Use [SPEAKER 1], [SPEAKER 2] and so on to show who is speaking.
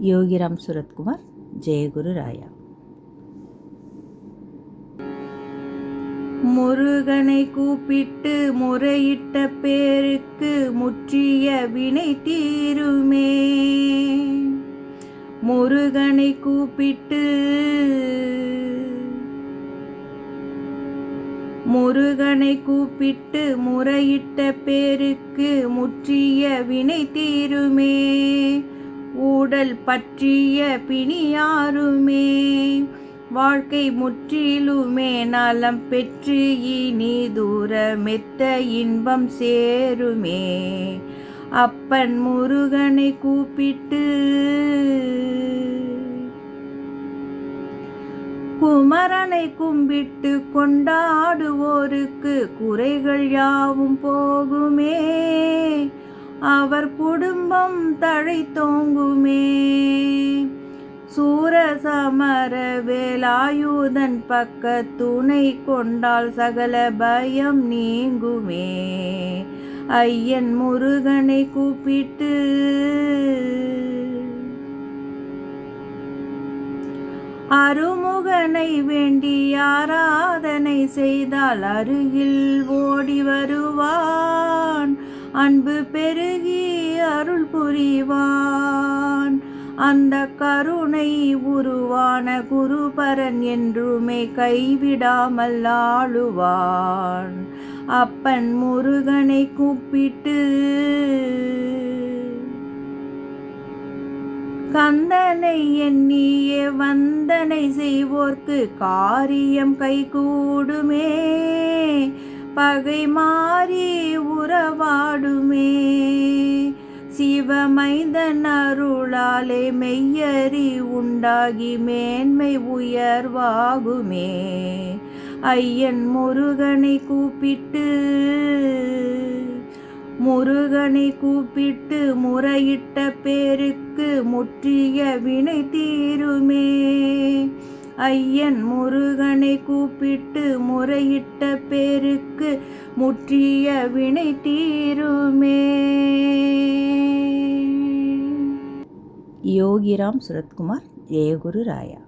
[SPEAKER 1] யோகிராம் சுரத்குமார். ஜெயகுரு ராயா. முருகனை கூப்பிட்டு முறையிட்ட பேருக்கு முற்றிய வினை தீருமே. முருகனை கூப்பிட்டு முறையிட்ட பேருக்கு முற்றிய வினை தீருமே. ஊடல் பற்றிய பிணியாருமே. வாழ்க்கை முற்றிலுமே நலம் பெற்று இனி தூரமெத்த இன்பம் சேருமே. அப்பன் முருகனை கூப்பிட்டு குமரனை கும்பிட்டு கொண்டாடுவோருக்கு குறைகள் யாவும் போகுமே. அவர் குடும்பம் தழைத்தோங்குமே. சூரசமர வேலாயுதன் பக்க துணை கொண்டால் சகல பயம் நீங்குமே. ஐயன் முருகனை கூப்பிட்டு அருமுகனை வேண்டி ஆராதனை செய்தால் அருகில் ஓடி வருவான். அன்பு பெருகி அருள் புரிவான். அந்த கருணை உருவான குருபரன் என்றுமே கைவிடாமல் ஆளுவான். அப்பன் முருகனை கூப்பிட்டு கந்தனை எண்ணிய வந்தனை செய்வோர்க்கு காரியம் கைகூடுமே. பகை மாறி உறவாடுமே. சிவமைந்தன் அருளாலே மெய்யறி உண்டாகி மேன்மை உயர்வாகுமே. ஐயன் முருகனை கூப்பிட்டு முறையிட்ட பேருக்கு முற்றிய வினை தீருமே. ஐயன் முருகனை கூப்பிட்டு முறையிட்ட பேருக்கு முற்றிய வினை தீருமே. யோகிராம் சுரத்குமார். ஜெயகுரு ராயா.